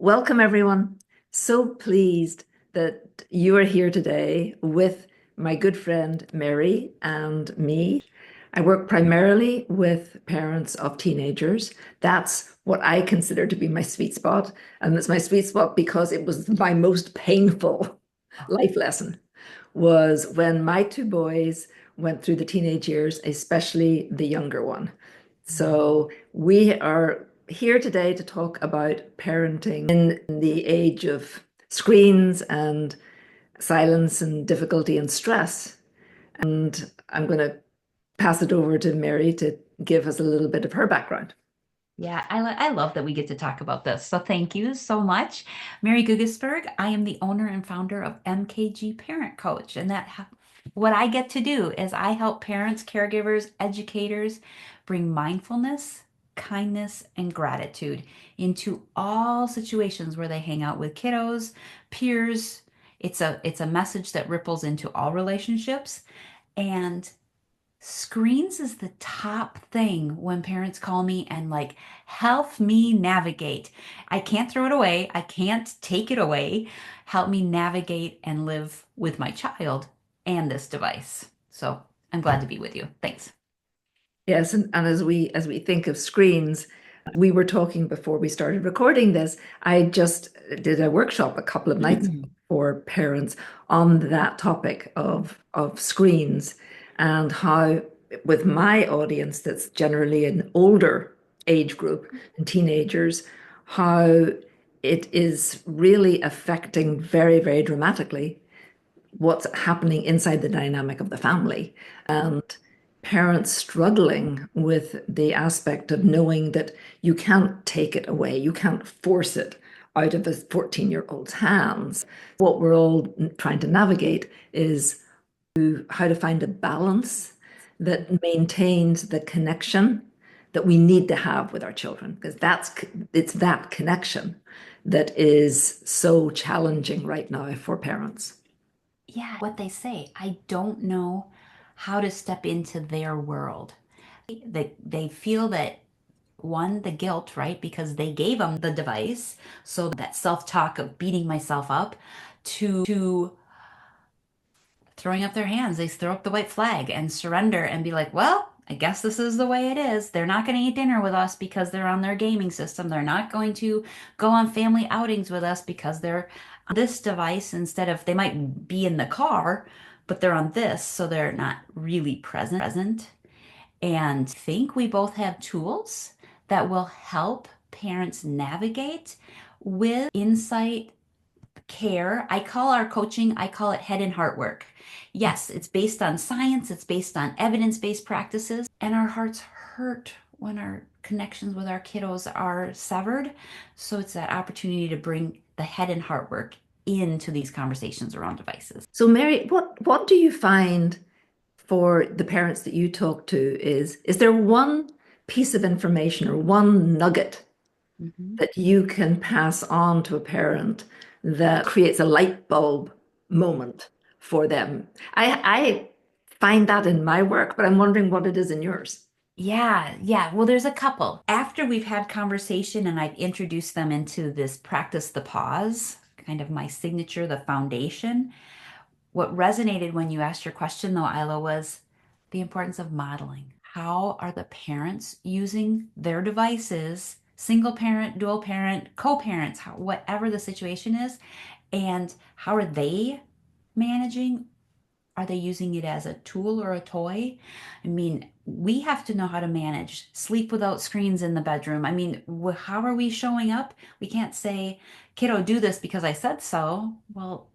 Welcome, everyone. So pleased that you are here today with my good friend Merri and me. I work primarily with parents of teenagers. That's what I consider to be my sweet spot. And it's my sweet spot because it was my most painful life lesson, was when my two boys went through the teenage years, especially the younger one. So we are here today to talk about parenting in the age of screens and silence and difficulty and stress. And I'm going to pass it over to Merri to give us a little bit of her background. Yeah, I love that we get to talk about this. So thank you so much. Merri Guggisberg, I am the owner and founder of MKG Parent Coach. And what I get to do is I help parents, caregivers, educators bring mindfulness, kindness, and gratitude into all situations where they hang out with kiddos, peers. It's a message that ripples into all relationships. And screens is the top thing when parents call me and like, help me navigate. I can't throw it away. I can't take it away. Help me navigate and live with my child and this device. So I'm glad to be with you. Thanks. Yes, and as we think of screens, we were talking before we started recording this. I just did a workshop a couple of nights ago for parents on that topic of screens and how with my audience that's generally an older age group and teenagers, how it is really affecting very, very dramatically what's happening inside the dynamic of the family and parents struggling with the aspect of knowing that you can't take it away, you can't force it out of a 14-year-old's hands. What we're all trying to navigate is how to find a balance that maintains the connection that we need to have with our children, because it's that connection that is so challenging right now for parents. Yeah, what they say, I don't know how to step into their world. They feel that one, the guilt, right? Because they gave them the device. So that self-talk of beating myself up to throwing up their hands. They throw up the white flag and surrender and be like, well, I guess this is the way it is. They're not going to eat dinner with us because they're on their gaming system. They're not going to go on family outings with us because they're on this device instead of they might be in the car, but they're on this, so they're not really present. And I think we both have tools that will help parents navigate with insight, care. I call our coaching, I call it head and heart work. Yes, it's based on science, it's based on evidence-based practices, and our hearts hurt when our connections with our kiddos are severed. So it's that opportunity to bring the head and heart work into these conversations around devices. So, Merri, what do you find for the parents that you talk to is there one piece of information or one nugget Mhm. that you can pass on to a parent that creates a light bulb moment for them? I find that in my work, but I'm wondering what it is in yours. Yeah. Well, there's a couple. After we've had conversation and I've introduced them into this practice the pause, kind of my signature, the foundation. What resonated when you asked your question, though, Isla, was the importance of modeling. How are the parents using their devices, single parent, dual parent, co-parents, whatever the situation is, and how are they managing? Are they using it as a tool or a toy? I mean, we have to know how to manage sleep without screens in the bedroom. I mean, how are we showing up? We can't say, kiddo, do this because I said so. Well,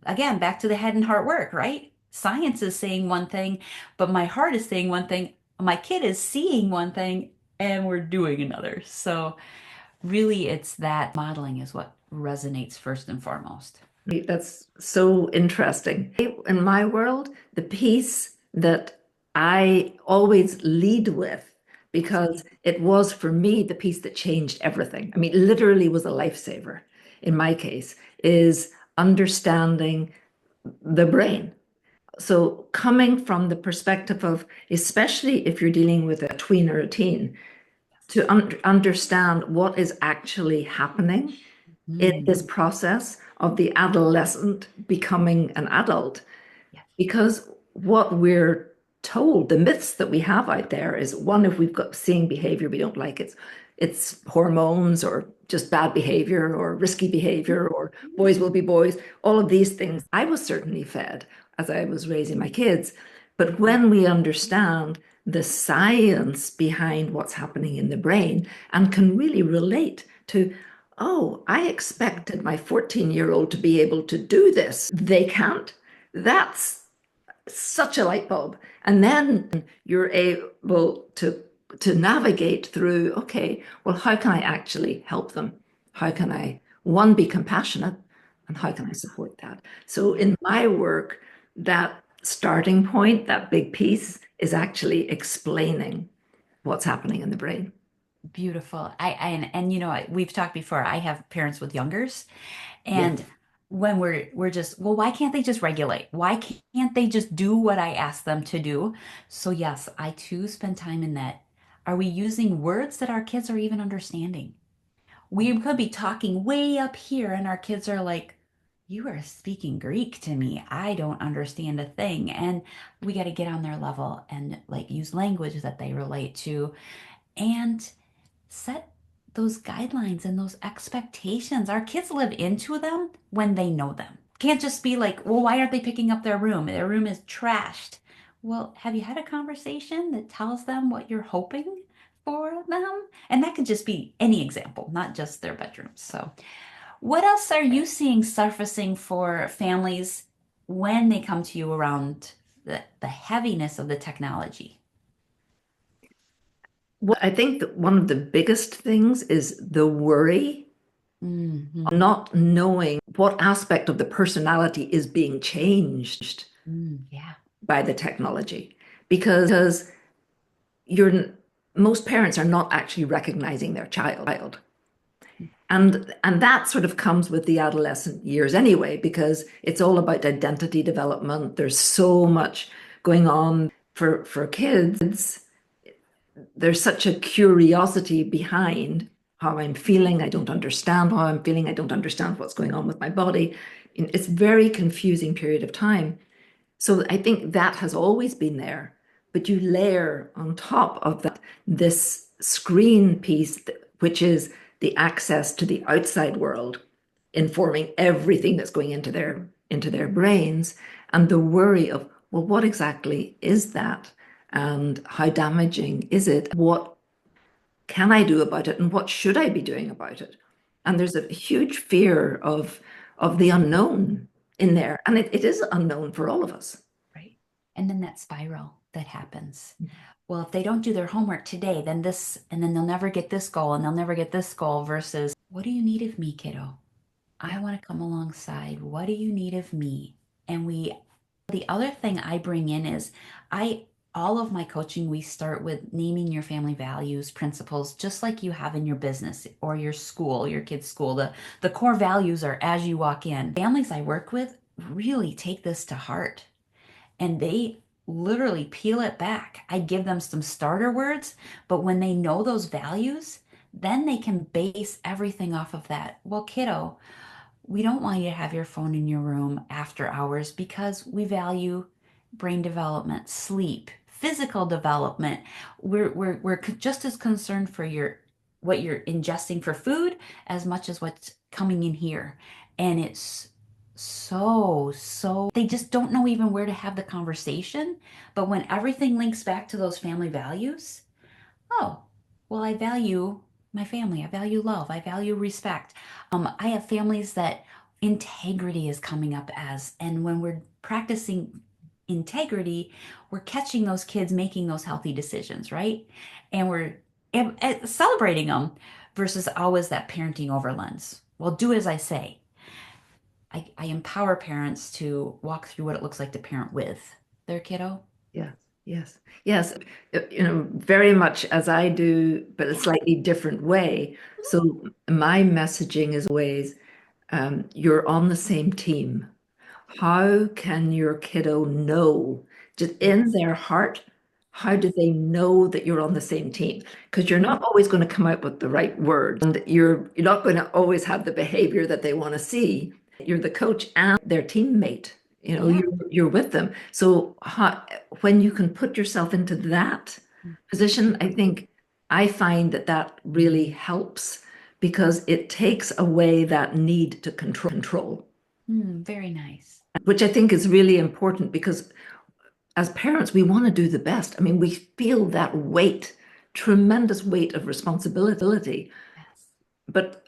again, back to the head and heart work, right? Science is saying one thing, but my heart is saying one thing. My kid is seeing one thing, and we're doing another. So, really, it's that modeling is what resonates first and foremost. That's so interesting. In my world, the piece that I always lead with, because it was for me the piece that changed everything. I mean, literally was a lifesaver in my case, is understanding the brain. So coming from the perspective of, especially if you're dealing with a tween or a teen, to understand what is actually happening in Mm. this process of the adolescent becoming an adult. Yes. Because what we're told, the myths that we have out there is one, if we've got seeing behavior we don't like, it's hormones or just bad behavior or risky behavior or boys will be boys, all of these things I was certainly fed as I was raising my kids. But when we understand the science behind what's happening in the brain and can really relate to, oh, I expected my 14-year-old to be able to do this. They can't. That's such a light bulb. And then you're able to navigate through, okay, well, how can I actually help them? How can I, one, be compassionate, and how can I support that? So in my work, that starting point, that big piece, is actually explaining what's happening in the brain. Beautiful. And you know, we've talked before. I have parents with youngers, Yeah. and when we're just, well, why can't they just regulate? Why can't they just do what I ask them to do? So yes, I too spend time in that. Are we using words that our kids are even understanding? We could be talking way up here, and our kids are like, "You are speaking Greek to me. I don't understand a thing." And we got to get on their level and like use language that they relate to and set those guidelines and those expectations. Our kids live into them when they know them. Can't just be like, well, why aren't they picking up their room? Their room is trashed. Well, have you had a conversation that tells them what you're hoping for them? And that could just be any example, not just their bedrooms. So, what else are you seeing surfacing for families when they come to you around the heaviness of the technology? Well, I think that one of the biggest things is the worry, Hmm. not knowing what aspect of the personality is being changed Yeah. by the technology. Because you're most parents are not actually recognizing their child. And that sort of comes with the adolescent years anyway, because it's all about identity development. There's so much going on for kids. There's such a curiosity behind how I'm feeling. I don't understand how I'm feeling. I don't understand what's going on with my body. It's a very confusing period of time. So I think that has always been there. But you layer on top of that this screen piece, which is the access to the outside world, informing everything that's going into their brains, and the worry of, well, what exactly is that? And how damaging is it? What can I do about it? And what should I be doing about it? And there's a huge fear of the unknown in there. And it is unknown for all of us. Right. And then that spiral that happens. Well, if they don't do their homework today, then this, and then they'll never get this goal and they'll never get this goal versus, what do you need of me, kiddo? I Yeah. want to come alongside. What do you need of me? And the other thing I bring in is I, all of my coaching, we start with naming your family values, principles, just like you have in your business or your school, your kid's school. The core values are as you walk in. Families I work with really take this to heart and they literally peel it back. I give them some starter words, but when they know those values, then they can base everything off of that. Well, kiddo, we don't want you to have your phone in your room after hours because we value brain development, sleep, physical development. We're just as concerned for your what you're ingesting for food as much as what's coming in here. And it's so they just don't know even where to have the conversation. But when everything links back to those family values, oh, well, I value my family. I value love. I value respect. I have families that integrity is coming up as, and when we're practicing integrity, we're catching those kids making those healthy decisions, right? And we're celebrating them versus always that parenting over lens. Well, do as I say. I empower parents to walk through what it looks like to parent with their kiddo. Yes, yes, yes. Very much as I do, but a slightly different way. So my messaging is always, you're on the same team. How can your kiddo know, just in Yes. their heart, How do they know that you're on the same team? Because you're Mhm. not always going to come out with the right words, and you're not going to always have the behavior that they want to see. You're the coach and their teammate. Yeah. You're with them. So when you can put yourself into that position, I find that that really helps because it takes away that need to control, Very nice. which I think is really important because as parents, we want to do the best. I mean, we feel that weight, tremendous weight of responsibility, Yes. but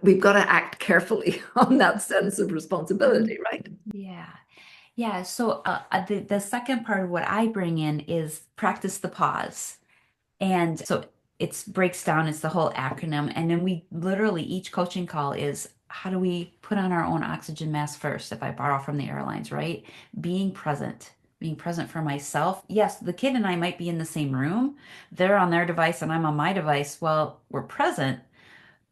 we've got to act carefully on that sense of responsibility, right? Yeah. Yeah. So the second part of what I bring in is practice the pause. And so it breaks down, it's the whole acronym. And then we literally, each coaching call is how do we put on our own oxygen mask first, if I borrow from the airlines, right? Being present for myself. Yes, the kid and I might be in the same room. They're on their device and I'm on my device. Well, we're present,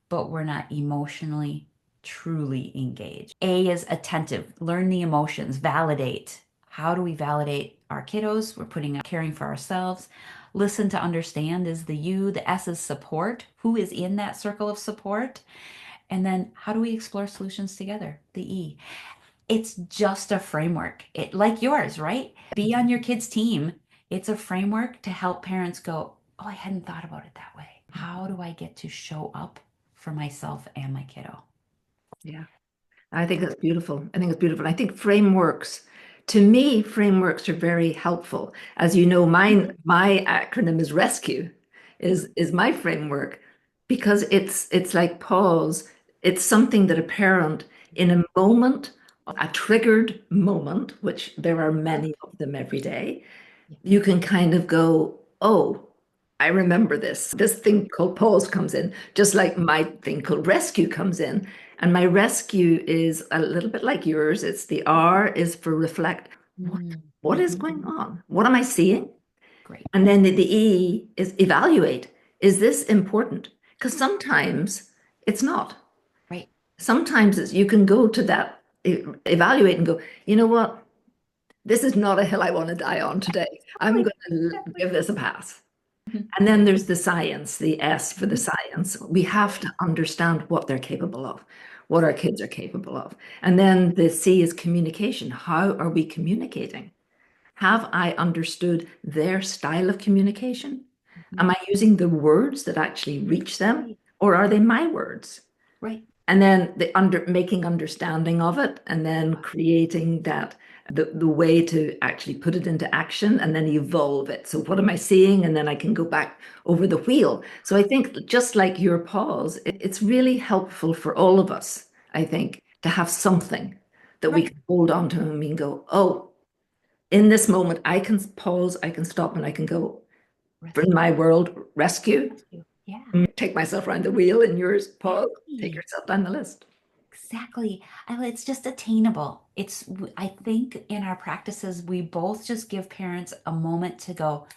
but we're not emotionally truly engaged. A is attentive, learn the emotions, validate. How do we validate our kiddos? We're caring for ourselves. Listen to understand is the U. The S is support. Who is in that circle of support? And then how do we explore solutions together? The E. It's just a framework. It like yours, right? Be on your kid's team. It's a framework to help parents go, "Oh, I hadn't thought about it that way. How do I get to show up for myself and my kiddo?" Yeah. I think that's beautiful. I think it's beautiful. I think to me, frameworks are very helpful. As you know, my acronym is RESCUE, is my framework because it's like pause. It's something that a parent in a moment, a triggered moment, which there are many of them every day, you can kind of go, oh, I remember this. This thing called pause comes in, just like my thing called rescue comes in. And my rescue is a little bit like yours. It's the R is for reflect. What, Mm, what is going on? What am I seeing? great. And then the E is evaluate. Is this important? Because sometimes it's not. Right. Sometimes you can go to that, evaluate and go, you know what? This is not a hill I want to die on today. I'm Exactly. going to Exactly. give this a pass. Mhm. And then there's the science, the S for the Mhm. science. We have Great. to understand what they're capable of, what our kids are capable of. And then the C is communication. How are we communicating? Have I understood their style of communication? Am Mhm. I using the words that actually reach them, Right. or are they my words? Right. And then making understanding of it and then Wow. creating the way to actually put it into action and then evolve it. So what am I seeing? And then I can go back over the wheel. So I think just like your pause, it's really helpful for all of us, I think, to have something that we Right. can hold on to and we can go, oh, in this moment, I can pause, I can stop, and I can go, in Rescue. my world, rescue, Rescue. Yeah. take myself around the wheel, in yours, pause, take Exactly. yourself down the list. Exactly. It's just attainable. I think in our practices, we both just give parents a moment to go,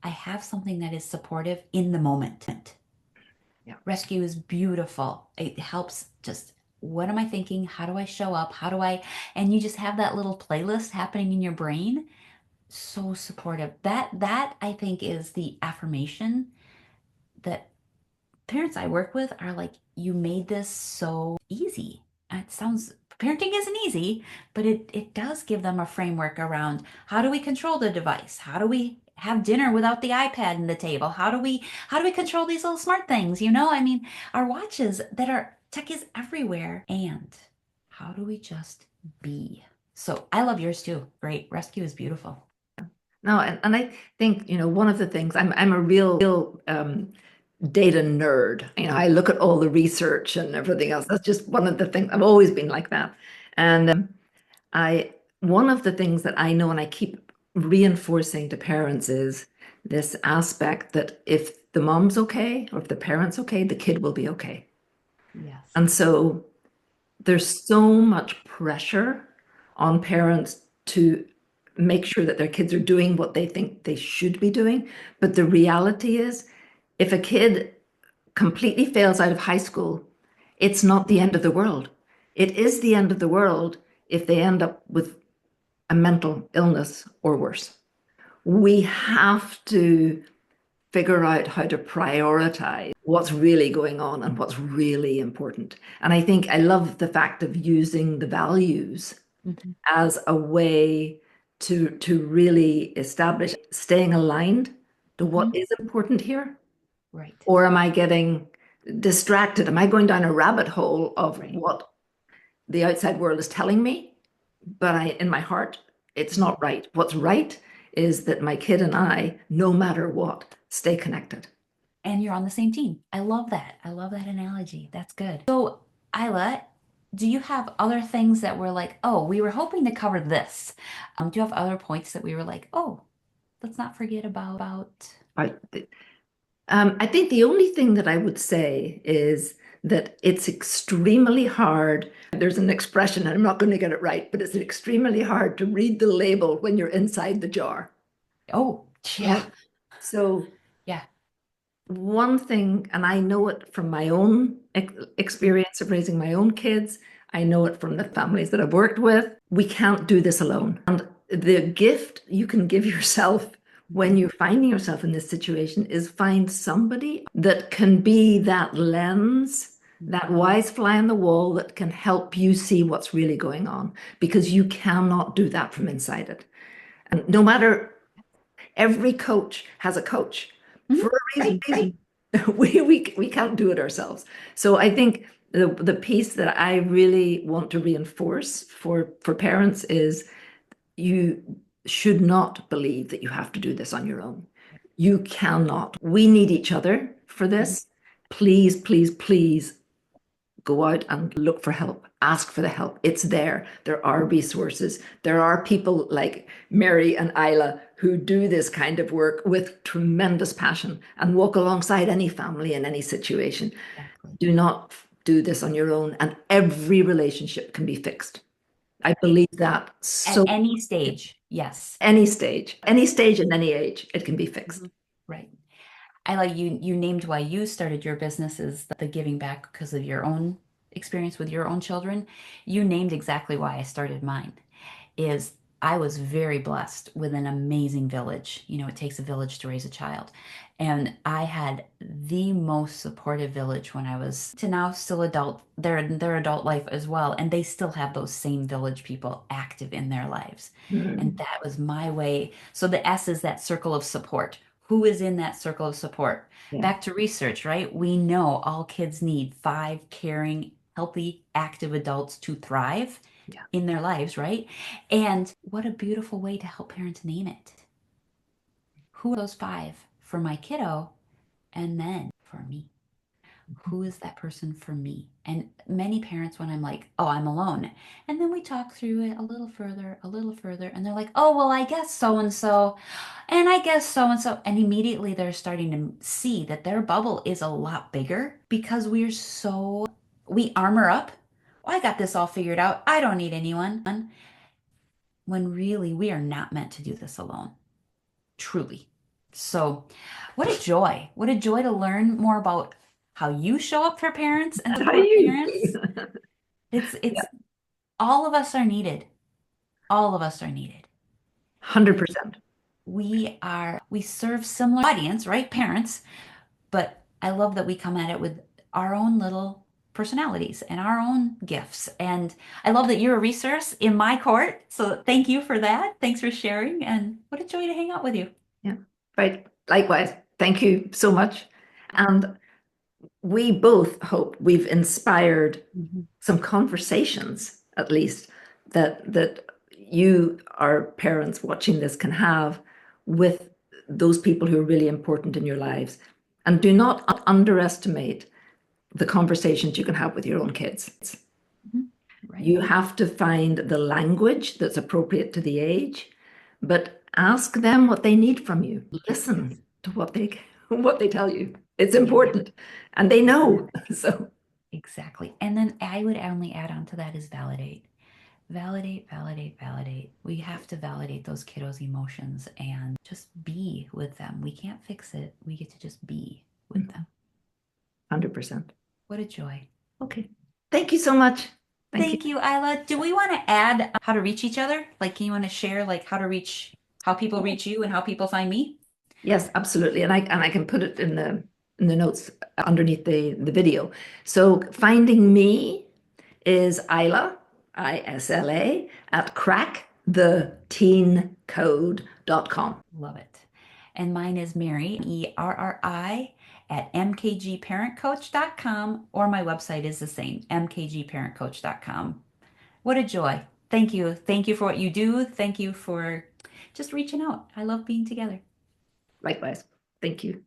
I have something that is supportive in the moment. Yeah. Rescue is beautiful. It helps just, what am I thinking? How do I show up? And you just have that little playlist happening in your brain. So supportive. That I think is the affirmation that parents I work with are like, you made this so easy. It sounds, parenting isn't easy, but it does give them a framework around how do we control the device? How do we have dinner without the iPad in the table? How do we control these little smart things? I mean, our watches that are tech is everywhere. And how do we just be? So I love yours too. Great. Rescue is beautiful. No, and I think, one of the things I'm a real data nerd. I look at all the research and everything else. That's just one of the things. I've always been like that. And I one of the things that I know and I keep reinforcing to parents is this aspect that if the mom's okay or if the parent's okay, the kid will be okay. Yes. And so there's so much pressure on parents to make sure that their kids are doing what they think they should be doing. But the reality is, if a kid completely fails out of high school, it's not the end of the world. It is the end of the world if they end up with a mental illness or worse. We have to figure out how to prioritize what's really going on and what's really important. And I think I love the fact of using the values Mhm. as a way to really establish staying aligned to what Mhm. is important here. Right. Or am I getting distracted? Am I going down a rabbit hole of Right. what the outside world is telling me? But in my heart, it's not Mhm. right. What's right is that my kid and I, no matter what, stay connected. And you're on the same team. I love that. I love that analogy. That's good. So, Isla, do you have other things that were like, oh, we were hoping to cover this? Do you have other points that we were like, oh, let's not forget about? I, I think the only thing that I would say is that it's extremely hard. There's an expression, and I'm not going to get it right, but it's extremely hard to read the label when you're inside the jar, Oh, yeah. right? So Yeah. one thing, and I know it from my own experience of raising my own kids, I know it from the families that I've worked with, we can't do this alone. And the gift you can give yourself when you're finding yourself in this situation is find somebody that can be that lens, that wise fly on the wall that can help you see what's really going on, because you cannot do that from inside it. And no matter, every coach has a coach Mhm. for a reason. Right, right. We can't do it ourselves. So I think the piece that I really want to reinforce for parents is you should not believe that you have to do this on your own. You cannot. We need each other for Mhm. this. Please, please, please go out and look for help. Ask for the help. It's there. There are resources. There are people like Merri and Isla who do this kind of work with tremendous passion and walk alongside any family in any situation. Exactly. Do not do this on your own, and every relationship can be fixed. I believe that At so. any stage, yes. Any stage and any age, it can be fixed. Mhm. Right. I like you named why you started your business is the giving back because of your own experience with your own children. You named exactly why I started mine. Is I was very blessed with an amazing village. You know, it takes a village to raise a child. And I had the most supportive village when I was to now still adult, their adult life as well. And they still have those same village people active in their lives. And Mm. that was my way. So the S is that circle of support. Who is in that circle of support? Yeah. Back to research, right? We know all kids need five caring, healthy, active adults to thrive Yeah. in their lives, right? And what a beautiful way to help parents name it. Who are those five for my kiddo? And then for me. Who is that person for me? And many parents, when I'm like, oh, I'm alone. And then we talk through it a little further. And they're like, oh, well, I guess so and so. And I guess so and so. And immediately they're starting to see that their bubble is a lot bigger because we armor up. Oh, I got this all figured out. I don't need anyone. When really we are not meant to do this alone, truly. So, what a joy. What a joy to learn more about how you show up for parents and How support you? parents. Yeah. It's all of us are needed. All of us are needed. And 100%. we serve similar audience, right? Parents, but I love that we come at it with our own little personalities and our own gifts. And I love that you're a resource in my court. So thank you for that. Thanks for sharing. And what a joy to hang out with you. Yeah. Right. Likewise. Thank you so much. And we both hope we've inspired Mhm. some conversations, at least, that you, our parents watching this, can have with those people who are really important in your lives. And do not underestimate the conversations you can have with your own kids. Mhm. Right. You have to find the language that's appropriate to the age, but ask them what they need from you. Yes. Listen to what they tell you. It's Yeah. important, and they know. So Exactly. And then I would only add on to that is validate. Validate, validate, validate. We have to validate those kiddos' emotions and just be with them. We can't fix it. We get to just be with them. 100%. What a joy. Okay. Thank you so much. Thank you. Thank you, Isla. Do we want to add how to reach each other? Like, can you want to share like how to reach? how people reach you and how people find me? Yes, absolutely. And I can put it in the notes underneath the video. So finding me is Isla, ISLA, at cracktheteencode.com. Love it. And mine is Merri, Erri, at mkgparentcoach.com, or my website is the same, mkgparentcoach.com. What a joy. Thank you. Thank you for what you do. Thank you for just reaching out. I love being together. Likewise. Thank you.